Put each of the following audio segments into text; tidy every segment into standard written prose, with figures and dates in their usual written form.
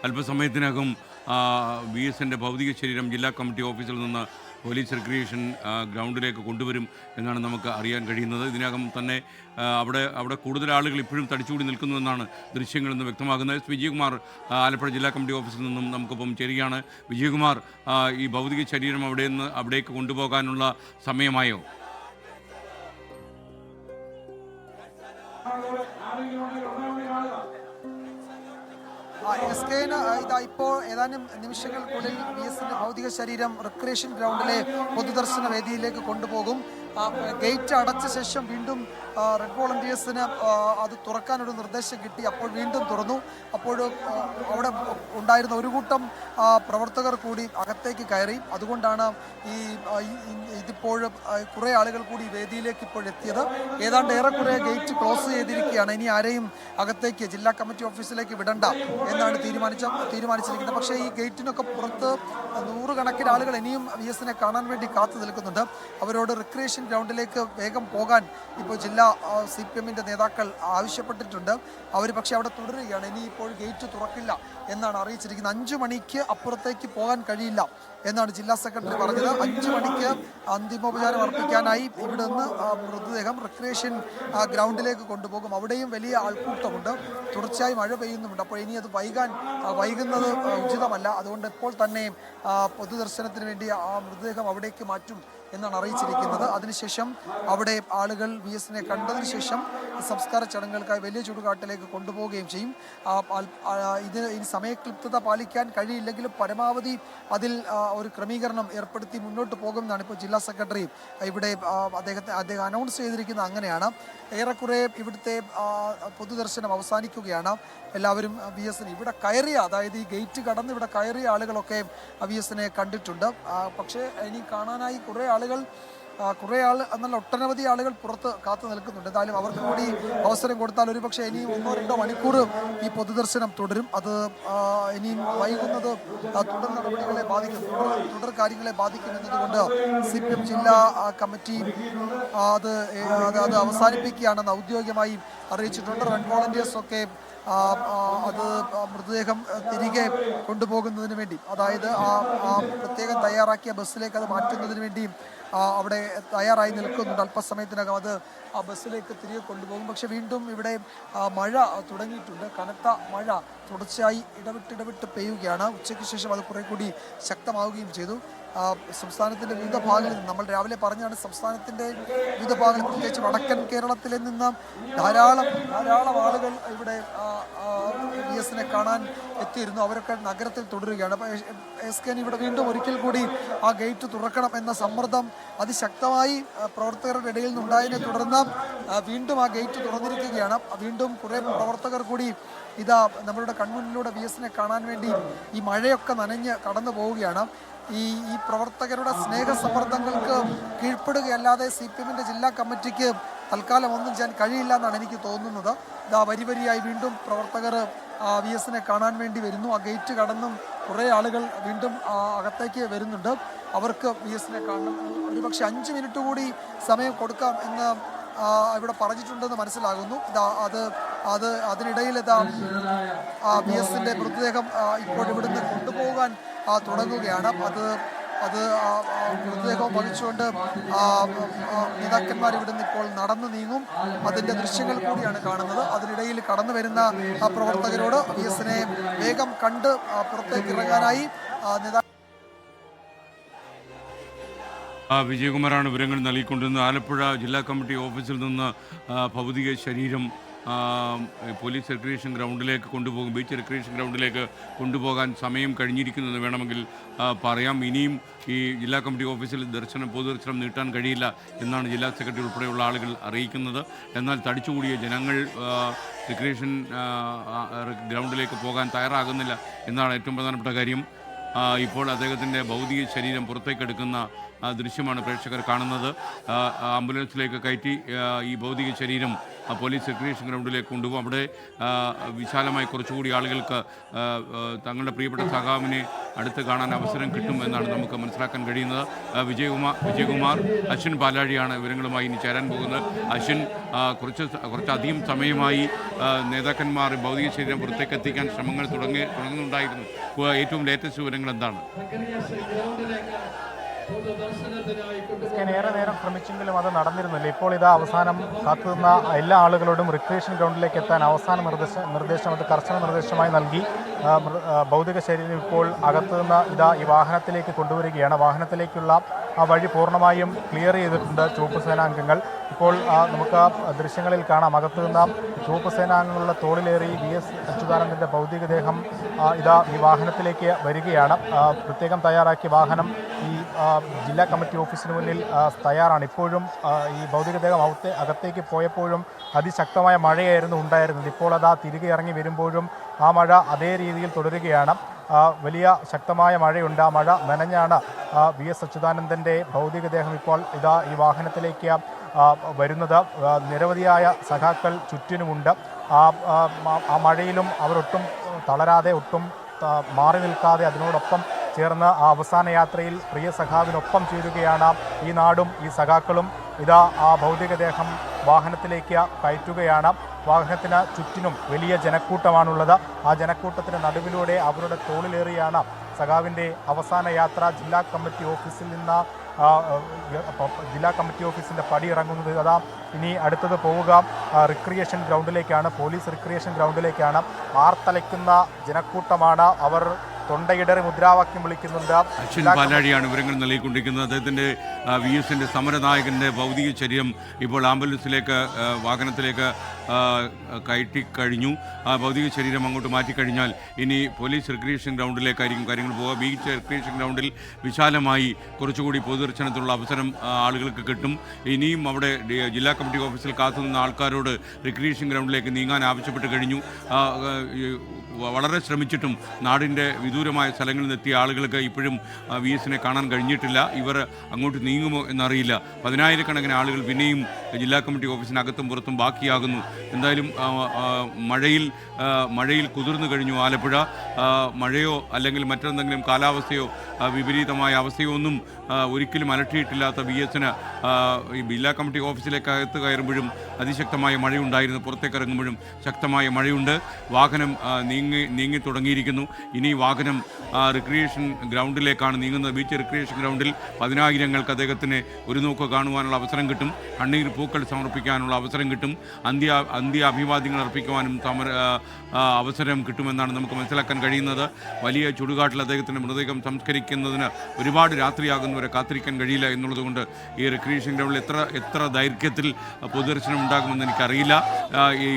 അല്പസമയത്തിനകം VS-ൻ്റെ ഭൗതിക ശരീരം ജില്ലാ കമ്മിറ്റി ഓഫീസിൽ നിന്ന് പോലീസ് റിക്രിയേഷൻ ഗ്രൗണ്ടിലേക്ക് കൊണ്ടുവരും എന്നാണ് നമുക്ക് അറിയാൻ കഴിയുന്നത്. ഇതിനകം തന്നെ അവിടെ കൂടുതൽ ആളുകൾ ഇപ്പോഴും തടിച്ചുകൂടി നിൽക്കുന്നുവെന്നാണ് ദൃശ്യങ്ങളിൽ നിന്ന് വ്യക്തമാകുന്നത്. വിജയകുമാർ ആലപ്പുഴ ജില്ലാ കമ്മിറ്റി ഓഫീസിൽ നിന്നും നമുക്കൊപ്പം ചേരുകയാണ്. വിജയകുമാർ, ഈ ഭൗതിക ശരീരം അവിടേക്ക് കൊണ്ടുപോകാനുള്ള സമയമായോ? ഇതാ ഇപ്പോൾ ഏതാനും നിമിഷങ്ങൾക്കുള്ളിൽ VS-ന്റെ ഭൗതിക ശരീരം റിക്രിയേഷൻ ഗ്രൗണ്ടിലെ പൊതുദർശന വേദിയിലേക്ക് കൊണ്ടുപോകും. ഗേറ്റ് അടച്ച ശേഷം വീണ്ടും റെഡ് വോളണ്ടിയേഴ്സിന് അത് തുറക്കാനൊരു നിർദ്ദേശം കിട്ടി. അപ്പോൾ വീണ്ടും തുറന്നു. അപ്പോൾ അവിടെ ഉണ്ടായിരുന്ന ഒരു കൂട്ടം പ്രവർത്തകർ കൂടി അകത്തേക്ക് കയറി. അതുകൊണ്ടാണ് ഇതിപ്പോൾ കുറേ ആളുകൾ കൂടി വേദിയിലേക്ക് ഇപ്പോൾ എത്തിയത്. ഏതാണ്ട് ഏറെക്കുറെ ഗേറ്റ് ക്ലോസ് ചെയ്തിരിക്കുകയാണ്. ഇനി ആരെയും അകത്തേക്ക് ജില്ലാ കമ്മിറ്റി ഓഫീസിലേക്ക് വിടണ്ട എന്നാണ് തീരുമാനിച്ചിരിക്കുന്നത്. പക്ഷേ ഈ ഗേറ്റിനൊക്കെ പുറത്ത് നൂറുകണക്കിന് ആളുകൾ ഇനിയും VS-നെ കാണാൻ വേണ്ടി കാത്തു നിൽക്കുന്നുണ്ട്. അവരോട് റിക്രിയേഷൻ ഗ്രൗണ്ടിലേക്ക് വേഗം പോകാൻ ഇപ്പോൾ ജില്ലാ CPM-ന്റെ നേതാക്കൾ ആവശ്യപ്പെട്ടിട്ടുണ്ട്. അവർ പക്ഷേ അവിടെ തുടരുകയാണ്. ഇനി ഇപ്പോൾ ഗേറ്റ് തുറക്കില്ല എന്നാണ് അറിയിച്ചിരിക്കുന്നത്. 5 മണിക്ക് അപ്പുറത്തേക്ക് പോകാൻ കഴിയില്ല എന്നാണ് ജില്ലാ സെക്രട്ടറി പറഞ്ഞത്. 5 മണിക്ക് അന്തിമോപചാരം അർപ്പിക്കാനായി ഇവിടെ നിന്ന് മൃതദേഹം റിക്രിയേഷൻ ഗ്രൗണ്ടിലേക്ക് കൊണ്ടുപോകും. അവിടെയും വലിയ ആൾക്കൂട്ടമുണ്ട്. തുടർച്ചയായി മഴ പെയ്യുന്നുമുണ്ട്. അപ്പോൾ ഇനി അത് വൈകുന്നത് ഉചിതമല്ല. അതുകൊണ്ട് ഇപ്പോൾ തന്നെ പൊതുദർശനത്തിന് വേണ്ടി ആ മൃതദേഹം അവിടേക്ക് മാറ്റും എന്നാണ് അറിയിച്ചിരിക്കുന്നത്. അതിനുശേഷം അവിടെ ആളുകൾ VS-നെ കണ്ടതിന് ശേഷം സംസ്കാര ചടങ്ങുകൾക്കായി വലിയ ചുടുകാട്ടിലേക്ക് കൊണ്ടുപോവുകയും ചെയ്യും. ഇനി സമയക്ലിപ്തത പാലിക്കാൻ കഴിയില്ലെങ്കിലും പരമാവധി അതിൽ ഒരു ക്രമീകരണം ഏർപ്പെടുത്തി മുന്നോട്ട് പോകുമെന്നാണ് ഇപ്പോൾ ജില്ലാ സെക്രട്ടറി ഇവിടെ അദ്ദേഹം അനൗൺസ് ചെയ്തിരിക്കുന്നത്. അങ്ങനെയാണ് ഏറെക്കുറെ ഇവിടുത്തെ പൊതുദർശനം അവസാനിക്കുകയാണ്. എല്ലാവരും VS-ന് ഇവിടെ കയറിയ, അതായത് ഈ ഗേറ്റ് കടന്ന് ഇവിടെ കയറിയ ആളുകളൊക്കെ VS-നെ കണ്ടിട്ടുണ്ട്. പക്ഷേ ഇനി കാണാനായി കുറേ എന്നല്ല ഒട്ടനവധി ആളുകൾ പുറത്ത് കാത്തു നിൽക്കുന്നുണ്ട്. എന്തായാലും അവർക്ക് കൂടി അവസരം കൊടുത്താൽ ഒരുപക്ഷെ ഇനിയും 1-2 മണിക്കൂർ ഈ പൊതുദർശനം തുടരും. അത് ഇനിയും വൈകുന്നത് തുടർ കാര്യങ്ങളെ ബാധിക്കും എന്നതുകൊണ്ട് CPM ജില്ലാ കമ്മിറ്റി അത് അവസാനിപ്പിക്കുകയാണെന്ന് ഔദ്യോഗികമായി അറിയിച്ചിട്ടുണ്ട്. റെഡ് വോളണ്ടിയേഴ്സൊക്കെ അത് മൃതദേഹം തിരികെ കൊണ്ടുപോകുന്നതിന് വേണ്ടി, അതായത് ആ പ്രത്യേകം തയ്യാറാക്കിയ ബസ്സിലേക്ക് അത് മാറ്റുന്നതിന് വേണ്ടി അവിടെ തയ്യാറായി നിൽക്കുന്നുണ്ട്. അല്പസമയത്തിനകം അത് ആ ബസ്സിലേക്ക് തിരികെ കൊണ്ടുപോകും. പക്ഷെ വീണ്ടും ഇവിടെ മഴ തുടങ്ങിയിട്ടുണ്ട്. കനത്ത മഴ തുടർച്ചയായി ഇടവിട്ട് പെയ്യുകയാണ്. ഉച്ചയ്ക്ക് ശേഷം അത് കുറെ കൂടി ശക്തമാവുകയും ചെയ്തു. സംസ്ഥാനത്തിൻ്റെ വിവിധ ഭാഗങ്ങളിൽ നിന്ന്, നമ്മൾ രാവിലെ പറഞ്ഞാണ്, സംസ്ഥാനത്തിൻ്റെ വിവിധ ഭാഗങ്ങളിൽ, പ്രത്യേകിച്ച് വടക്കൻ കേരളത്തിൽ നിന്ന് ധാരാളം ആളുകൾ ഇവിടെ VS-നെ കാണാൻ എത്തിയിരുന്നു. അവരൊക്കെ നഗരത്തിൽ തുടരുകയാണ്. അപ്പോൾ SKN ഇവിടെ വീണ്ടും ഒരിക്കൽ കൂടി ആ ഗേറ്റ് തുറക്കണം എന്ന സമ്മർദ്ദം അതിശക്തമായി പ്രവർത്തകരുടെ ഇടയിൽ നിന്നുണ്ടായതിനെ തുടർന്ന് വീണ്ടും ആ ഗേറ്റ് തുറന്നിരിക്കുകയാണ്. വീണ്ടും കുറേ പ്രവർത്തകർ കൂടി ഇതാ നമ്മളുടെ കൺമുന്നിലൂടെ VS-നെ കാണാൻ വേണ്ടി ഈ മഴയൊക്കെ നനഞ്ഞ് കടന്നു പോവുകയാണ്. ഈ പ്രവർത്തകരുടെ സ്നേഹസമ്മർദ്ദങ്ങൾക്ക് കീഴ്പ്പെടുകയല്ലാതെ CPM-ന്റെ ജില്ലാ കമ്മിറ്റിക്ക് തൽക്കാലം ഒന്നും ചെയ്യാൻ കഴിയില്ല എന്നാണ് എനിക്ക് തോന്നുന്നത്. ഇതാ വരിയായി വീണ്ടും പ്രവർത്തകർ VS-നെ കാണാൻ വേണ്ടി വരുന്നു. ആ ഗേറ്റ് കടന്നും കുറേ ആളുകൾ വീണ്ടും അകത്തേക്ക് വരുന്നുണ്ട്. അവർക്ക് VS-നെ കാണണം. ഒരുപക്ഷെ 5 മിനിറ്റ് കൂടി സമയം കൊടുക്കാം എന്ന് ഇവിടെ പറഞ്ഞിട്ടുണ്ടെന്ന് മനസ്സിലാകുന്നു. അതിനിടയിൽ VS-ന്റെ മൃതദേഹം ഇപ്പോൾ ഇവിടുന്ന് കൊണ്ടുപോകാൻ തുടങ്ങുകയാണ്. അത് മൃതദേഹം വഹിച്ചുകൊണ്ട് നേതാക്കന്മാർ ഇവിടുന്ന് ഇപ്പോൾ നടന്നു നീങ്ങും. അതിൻ്റെ ദൃശ്യങ്ങൾ കൂടിയാണ് കാണുന്നത്. അതിനിടയിൽ കടന്നു വരുന്ന പ്രവർത്തകരോട് VS-നെ വേഗം കണ്ട് പുറത്തേക്ക് ഇറങ്ങാനായി വിജയകുമാറാണ് വിവരങ്ങൾ നൽകിക്കൊണ്ടിരുന്നത്. ആലപ്പുഴ ജില്ലാ കമ്മിറ്റി ഓഫീസിൽ നിന്ന് ഭൗതിക ശരീരം പോലീസ് റിക്രിയേഷൻ ഗ്രൗണ്ടിലേക്ക് കൊണ്ടുപോകും. ബീച്ച് റിക്രിയേഷൻ ഗ്രൗണ്ടിലേക്ക് കൊണ്ടുപോകാൻ സമയം കഴിഞ്ഞിരിക്കുന്നെന്ന് വേണമെങ്കിൽ പറയാം. ഇനിയും ഈ ജില്ലാ കമ്മിറ്റി ഓഫീസിൽ പൊതുദർശനം നീട്ടാൻ കഴിയില്ല എന്നാണ് ജില്ലാ സെക്രട്ടറി ഉൾപ്പെടെയുള്ള ആളുകൾ അറിയിക്കുന്നത്. എന്നാൽ തടിച്ചുകൂടിയ ജനങ്ങൾ റിക്രിയേഷൻ ഗ്രൗണ്ടിലേക്ക് പോകാൻ തയ്യാറാകുന്നില്ല എന്നാണ് ഏറ്റവും പ്രധാനപ്പെട്ട കാര്യം. ഇപ്പോൾ അദ്ദേഹത്തിൻ്റെ ഭൗതിക ശരീരം പുറത്തേക്കെടുക്കുന്ന ദൃശ്യമാണ് പ്രേക്ഷകർ കാണുന്നത്. ആംബുലൻസിലേക്ക് കയറ്റി ഈ ഭൗതിക ശരീരം പോലീസ് റിക്രിയേഷൻ ഗ്രൗണ്ടിലേക്ക് കൊണ്ടുപോകും. അവിടെ വിശാലമായി കുറച്ചുകൂടി ആളുകൾക്ക് തങ്ങളുടെ പ്രിയപ്പെട്ട സഖാവിനെ അടുത്ത് കാണാൻ അവസരം കിട്ടും എന്നാണ് നമുക്ക് മനസ്സിലാക്കാൻ കഴിയുന്നത്. വിജയകുമാർ അശ്വിൻ പാലാഴിയാണ് വിവരങ്ങളുമായി ഇനി ചേരാൻ പോകുന്നത്. അശ്വിൻ, കുറച്ചധികം സമയമായി നേതാക്കന്മാർ ഭൗതിക ശരീരം പുറത്തേക്ക് എത്തിക്കാൻ ശ്രമങ്ങൾ തുടങ്ങുന്നുണ്ടായിരുന്നു. ഏറ്റവും ലേറ്റസ്റ്റ് വിവരങ്ങൾ എന്താണ്? ഏറെ നേരം ശ്രമിച്ചെങ്കിലും അത് നടന്നിരുന്നില്ല. ഇപ്പോൾ ഇതാ അവസാനം കാത്തുനിന്ന എല്ലാ ആളുകളോടും റിക്രിയേഷൻ ഗ്രൗണ്ടിലേക്ക് എത്താൻ അവസാന നിർദ്ദേശം അത് കർശന നിർദ്ദേശമായി നൽകി. ഭൗതിക ശരീരം ഇപ്പോൾ അകത്തുനിന്ന് ഇതാ ഈ വാഹനത്തിലേക്ക് കൊണ്ടുവരികയാണ്. വാഹനത്തിലേക്കുള്ള ആ വഴി പൂർണ്ണമായും ക്ലിയർ ചെയ്തിട്ടുണ്ട് ചുവപ്പ് സേനാംഗങ്ങൾ. ഇപ്പോൾ നമുക്ക് ദൃശ്യങ്ങളിൽ കാണാം, അകത്തുനിന്ന് ചുവപ്പ് സേനാംഗങ്ങളുടെ തോളിലേറി VS അച്യുതാനന്ദൻ്റെ ഭൗതികദേഹം ഇതാ ഈ വാഹനത്തിലേക്ക് വരികയാണ്. പ്രത്യേകം തയ്യാറാക്കിയ വാഹനം ഈ ജില്ലാ കമ്മിറ്റി ഓഫീസിന് മുന്നിൽ തയ്യാറാണ്. ഇപ്പോഴും ഈ ഭൗതികദേഹം അകത്തേക്ക് പോയപ്പോഴും അതിശക്തമായ മഴയായിരുന്നു ഉണ്ടായിരുന്നത്. ഇപ്പോൾ അതാ തിരികെ ഇറങ്ങി വരുമ്പോഴും ആ മഴ അതേ രീതിയിൽ തുടരുകയാണ്. വലിയ ശക്തമായ മഴയുണ്ട്. ആ മഴ നനഞ്ഞാണ് VS അച്യുതാനന്ദൻ്റെ ഭൗതികദേഹം ഇപ്പോൾ ഇതാ ഈ വാഹനത്തിലേക്ക് വരുന്നത്. നിരവധിയായ സഖാക്കൾ ചുറ്റിനുമുണ്ട്. ആ മഴയിലും അവരൊട്ടും തളരാതെ, ഒട്ടും മാറി നിൽക്കാതെ അതിനോടൊപ്പം ചേർന്ന് ആ അവസാന യാത്രയിൽ പ്രിയ സഖാവിനൊപ്പം ചേരുകയാണ് ഈ നാടും ഈ സഖാക്കളും. ഇതാ ആ ഭൗതികദേഹം വാഹനത്തിലേക്ക് കയറ്റുകയാണ്. വാഹനത്തിന് ചുറ്റിനും വലിയ ജനക്കൂട്ടമാണുള്ളത്. ആ ജനക്കൂട്ടത്തിന് നടുവിലൂടെ അവരുടെ തോളിലേറിയാണ് സഖാവിൻ്റെ അവസാന യാത്ര. ജില്ലാ കമ്മിറ്റി ഓഫീസിൽ നിന്ന് ജില്ലാ കമ്മിറ്റി ഓഫീസിൻ്റെ പടി ഇറങ്ങുന്നത്. അതാ ഇനി അടുത്തത് പോവുക റിക്രിയേഷൻ ഗ്രൗണ്ടിലേക്കാണ്, പോലീസ് റിക്രിയേഷൻ ഗ്രൗണ്ടിലേക്കാണ്. ആർത്തലയ്ക്കുന്ന ജനക്കൂട്ടമാണ്. അവർ തൊണ്ടയിടറി മുദ്രാവാക്യം വിളിക്കുന്നുണ്ട്. അശ്വിൻ പാലാഴിയാണ് വിവരങ്ങൾ നൽകിക്കൊണ്ടിരിക്കുന്നത്. അദ്ദേഹത്തിൻ്റെ VSൻ്റെ സമരനായകൻ്റെ ഭൗതിക ശരീരം ഇപ്പോൾ ആംബുലൻസിലേക്ക്, വാഹനത്തിലേക്ക് കയറ്റിക്കഴിഞ്ഞു. ഭൗതിക ശരീരം അങ്ങോട്ട് മാറ്റിക്കഴിഞ്ഞാൽ ഇനി പോലീസ് റിക്രിയേഷൻ ഗ്രൗണ്ടിലേക്കായിരിക്കും കാര്യങ്ങൾ പോകുക. ബീച്ച് റിക്രിയേഷൻ ഗ്രൗണ്ടിൽ വിശാലമായി കുറച്ചുകൂടി പൊതുദർശനത്തിനുള്ള അവസരം ആളുകൾക്ക് കിട്ടും. ഇനിയും അവിടെ ജില്ലാ കമ്മിറ്റി ഓഫീസിൽ കാത്തുനിന്ന ആൾക്കാരോട് റിക്രിയേഷൻ ഗ്രൗണ്ടിലേക്ക് നീങ്ങാൻ ആവശ്യപ്പെട്ട് കഴിഞ്ഞു. വളരെ ശ്രമിച്ചിട്ടും നാടിൻ്റെ വിദൂരമായ സ്ഥലങ്ങളിൽ നിന്നെത്തിയ ആളുകൾക്ക് ഇപ്പോഴും VSനെ കാണാൻ കഴിഞ്ഞിട്ടില്ല. ഇവർ അങ്ങോട്ട് നീങ്ങുമോ എന്നറിയില്ല. 10,000-കണക്കിന് ആളുകൾ പിന്നെയും ജില്ലാ കമ്മിറ്റി ഓഫീസിനകത്തും പുറത്തും ബാക്കിയാകുന്നു. എന്തായാലും മഴയിൽ കുതിർന്നു കഴിഞ്ഞു ആലപ്പുഴ. മഴയോ അല്ലെങ്കിൽ മറ്റെന്തെങ്കിലും കാലാവസ്ഥയോ വിപരീതമായ അവസ്ഥയോ ഒന്നും ഒരിക്കലും അലട്ടിയിട്ടില്ലാത്ത VSന് ഈ ജില്ലാ കമ്മിറ്റി ഓഫീസിലേക്കകത്ത് കയറുമ്പോഴും അതിശക്തമായ മഴയുണ്ടായിരുന്നു. പുറത്തേക്ക് ഇറങ്ങുമ്പോഴും ശക്തമായ മഴയുണ്ട്. വാഹനം നീങ്ങി തുടങ്ങിയിരിക്കുന്നു. ഇനി വാഹനം റിക്രിയേഷൻ ഗ്രൗണ്ടിലേക്കാണ് നീങ്ങുന്നത്. ബീച്ച് റിക്രിയേഷൻ ഗ്രൗണ്ടിൽ 10,000-ങ്ങൾക്ക് അദ്ദേഹത്തിന് ഒരു നോക്ക് കാണുവാനുള്ള അവസരം കിട്ടും. കണ്ണീർ പൂക്കൾ സമർപ്പിക്കാനുള്ള അവസരം കിട്ടും. അന്ത്യ അഭിവാദ്യങ്ങൾ അർപ്പിക്കുവാനും അവസരം കിട്ടുമെന്നാണ് നമുക്ക് മനസ്സിലാക്കാൻ കഴിയുന്നത്. വലിയ ചുടുകാട്ടിൽ അദ്ദേഹത്തിൻ്റെ മൃതദേഹം സംസ്കരിക്കുന്നതിന് ഒരുപാട് രാത്രിയാകുന്നവരെ കാത്തിരിക്കാൻ കഴിയില്ല എന്നുള്ളതുകൊണ്ട് ഈ റിക്രിയേഷൻ ഗ്രൗണ്ടിൽ എത്ര ദൈർഘ്യത്തിൽ പൊതുദർശനം ഉണ്ടാകുമെന്ന് എനിക്കറിയില്ല.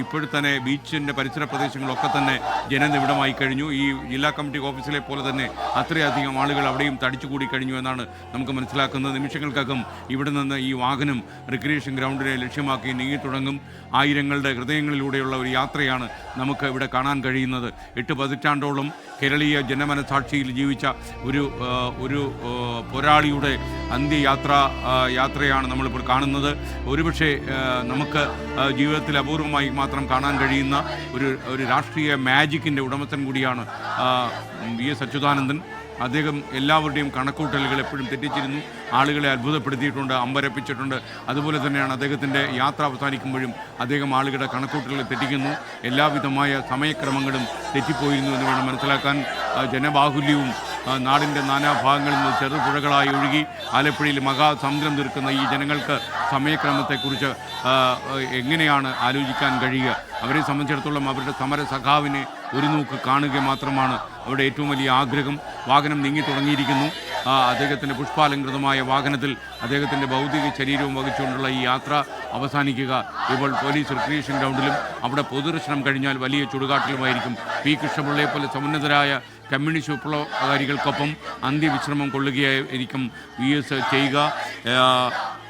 ഇപ്പോഴും തന്നെ ബീച്ചിൻ്റെ പരിസര പ്രദേശങ്ങളൊക്കെ തന്നെ ജനനിബിഡമായി കഴിഞ്ഞു. ഈ ജില്ലാ കമ്മിറ്റി ഓഫീസിലെ പോലെ തന്നെ അത്രയധികം ആളുകൾ അവിടെയും തടിച്ചുകൂടി കഴിഞ്ഞു എന്നാണ് നമുക്ക് മനസ്സിലാക്കുന്നത്. നിമിഷങ്ങൾക്കകം ഇവിടെ നിന്ന് ഈ വാഹനം റിക്രിയേഷൻ ഗ്രൗണ്ടിനെ ലക്ഷ്യമാക്കി നീങ്ങി തുടങ്ങും. ആയിരങ്ങളുടെ ഹൃദയങ്ങളിലൂടെയുള്ള ഒരു യാത്രയാണ് നമുക്ക് ഇവിടെ കാണാൻ കഴിയുന്നത്. 8 പതിറ്റാണ്ടോളം കേരളീയ ജനമനസാക്ഷിയിൽ ജീവിച്ച ഒരു പോരാളിയുടെ യാത്രയാണ് നമ്മളിപ്പോൾ കാണുന്നത്. ഒരുപക്ഷെ നമുക്ക് ജീവിതത്തിൽ അപൂർവമായി മാത്രം കാണാൻ കഴിയുന്ന ഒരു രാഷ്ട്രീയ മാജിക്കിൻ്റെ ഉടമസ്ഥൻ കൂടിയാണ് VS അച്യുതാനന്ദൻ. അദ്ദേഹം എല്ലാവരുടെയും കണക്കൂട്ടലുകൾ എപ്പോഴും തെറ്റിച്ചിരുന്നു. ആളുകളെ അത്ഭുതപ്പെടുത്തിയിട്ടുണ്ട്, അമ്പരപ്പിച്ചിട്ടുണ്ട്. അതുപോലെ തന്നെയാണ് അദ്ദേഹത്തിൻ്റെ യാത്ര അവസാനിക്കുമ്പോഴും അദ്ദേഹം ആളുകളുടെ കണക്കൂട്ടലുകൾ തെറ്റിക്കുന്നു. എല്ലാവിധമായ സമയക്രമങ്ങളും തെറ്റിപ്പോയിരുന്നു എന്ന് വേണം മനസ്സിലാക്കാൻ. ജനബാഹുല്യവും നാടിൻ്റെ നാനാഭാഗങ്ങളിൽ നിന്ന് ചെറുപുഴകളായി ഒഴുകി ആലപ്പുഴയിൽ മഹാസമുദ്രം തീർക്കുന്ന ഈ ജനങ്ങൾക്ക് സമയക്രമത്തെക്കുറിച്ച് എങ്ങനെയാണ് ആലോചിക്കാൻ കഴിയുക? അവരെ സംബന്ധിച്ചിടത്തോളം അവരുടെ സമര സഖാവിനെ ഒരു നോക്ക് കാണുക മാത്രമാണ് അവരുടെ ഏറ്റവും വലിയ ആഗ്രഹം. വാഹനം നീങ്ങി തുടങ്ങിയിരിക്കുന്നു. അദ്ദേഹത്തിൻ്റെ പുഷ്പാലങ്കൃതമായ വാഹനത്തിൽ അദ്ദേഹത്തിൻ്റെ ഭൗതിക ശരീരവും വഹിച്ചുകൊണ്ടുള്ള ഈ യാത്ര അവസാനിക്കുക ഇപ്പോൾ പോലീസ് റിക്രിയേഷൻ ഗ്രൗണ്ടിലും. അവിടെ പൊതുദർശനം കഴിഞ്ഞാൽ വലിയ ചുടുകാട്ടിലുമായിരിക്കും. P. കൃഷ്ണപിള്ളയെ പോലെ സമുന്നതരായ കമ്മ്യൂണിസ്റ്റ് വിപ്ലവകാരികൾക്കൊപ്പം അന്ത്യവിശ്രമം കൊള്ളുകയായിരിക്കും VS ചെയ്യുക.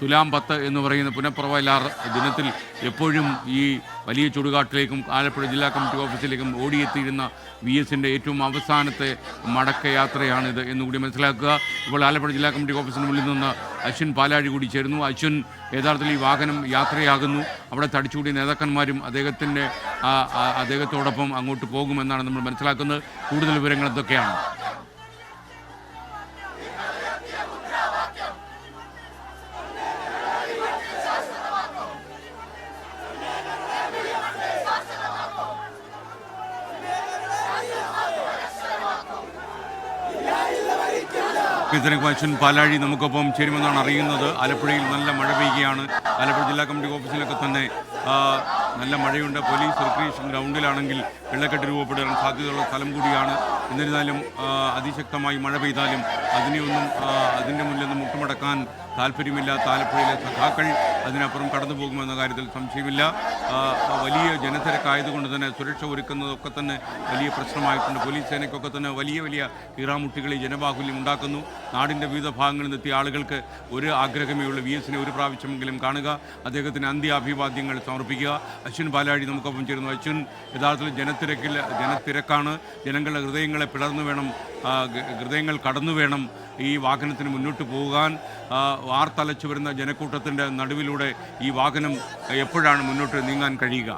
തുലാം 10 എന്ന് പറയുന്ന പുനഃപ്രവലാർ ദിനത്തിൽ എപ്പോഴും ഈ വലിയ ചുടുകാട്ടിലേക്കും ആലപ്പുഴ ജില്ലാ കമ്മിറ്റി ഓഫീസിലേക്കും ഓടിയെത്തിയിരുന്ന VSൻ്റെ ഏറ്റവും അവസാനത്തെ മടക്കയാത്രയാണിത് എന്നുകൂടി മനസ്സിലാക്കുക. ഇപ്പോൾ ആലപ്പുഴ ജില്ലാ കമ്മിറ്റി ഓഫീസിന് മുന്നിൽ നിന്ന് അശ്വിൻ പാലാഴി കൂടി ചേരുന്നു. അശ്വിൻ, യഥാർത്ഥത്തിൽ ഈ വാഹനം യാത്രയാകുന്നു. അവിടെ തടിച്ചുകൂടിയ നേതാക്കന്മാരും അദ്ദേഹത്തോടൊപ്പം അങ്ങോട്ട് പോകുമെന്നാണ് നമ്മൾ മനസ്സിലാക്കുന്നത്. കൂടുതൽ വിവരങ്ങൾ എന്തൊക്കെയാണ്? അശ്വിൻ പാലാഴി നമുക്കൊപ്പം ചേരുമെന്നാണ് അറിയുന്നത്. ആലപ്പുഴയിൽ നല്ല മഴ പെയ്യുകയാണ്. ആലപ്പുഴ ജില്ലാ കമ്മിറ്റി ഓഫീസിലൊക്കെ തന്നെ നല്ല മഴയുണ്ട്. പോലീസ് റിക്രിയേഷൻ ഗ്രൗണ്ടിലാണെങ്കിൽ വെള്ളക്കെട്ട് രൂപപ്പെടാൻ സാധ്യതയുള്ള സ്ഥലം കൂടിയാണ്. എന്നിരുന്നാലും അതിശക്തമായി മഴ പെയ്താലും അതിൻ്റെ മുന്നിലൊന്നും മുട്ടുമടക്കാൻ താല്പര്യമില്ലാത്ത ആലപ്പുഴയിലെ സഖാക്കൾ അതിനപ്പുറം കടന്നു പോകുമെന്ന കാര്യത്തിൽ സംശയമില്ല. വലിയ ജനത്തിരക്കായതുകൊണ്ട് തന്നെ സുരക്ഷ ഒരുക്കുന്നതൊക്കെ തന്നെ വലിയ പ്രശ്നമായിട്ടുണ്ട്. പോലീസ് സേനയ്ക്കൊക്കെ തന്നെ വലിയ വലിയ കീറാമുട്ടികളി ജനബാഹുല്യം ഉണ്ടാക്കുന്നു. നാടിൻ്റെ വിവിധ ഭാഗങ്ങളിൽ നിന്നെത്തിയ ആളുകൾക്ക് ഒരു ആഗ്രഹമേ ഉള്ളൂ, VS-നെ ഒരു പ്രാവശ്യമെങ്കിലും കാണുക, അദ്ദേഹത്തിന് അന്ത്യാഭിവാദ്യങ്ങൾ സമർപ്പിക്കുക. അശ്വിൻ പാലാഴി നമുക്കൊപ്പം ചേരുന്നു. അശ്വിൻ, യഥാർത്ഥത്തിൽ ജനത്തിരക്കാണ്. ജനങ്ങളുടെ ഹൃദയങ്ങൾ കടന്നു വേണം ഈ വാഹനത്തിന് മുന്നോട്ട് പോകാൻ. വാർത്തലച്ചു വരുന്ന ജനക്കൂട്ടത്തിൻ്റെ നടുവിലൂടെ ഈ വാഹനം എപ്പോഴാണ് മുന്നോട്ട് നീങ്ങാൻ കഴിയുക?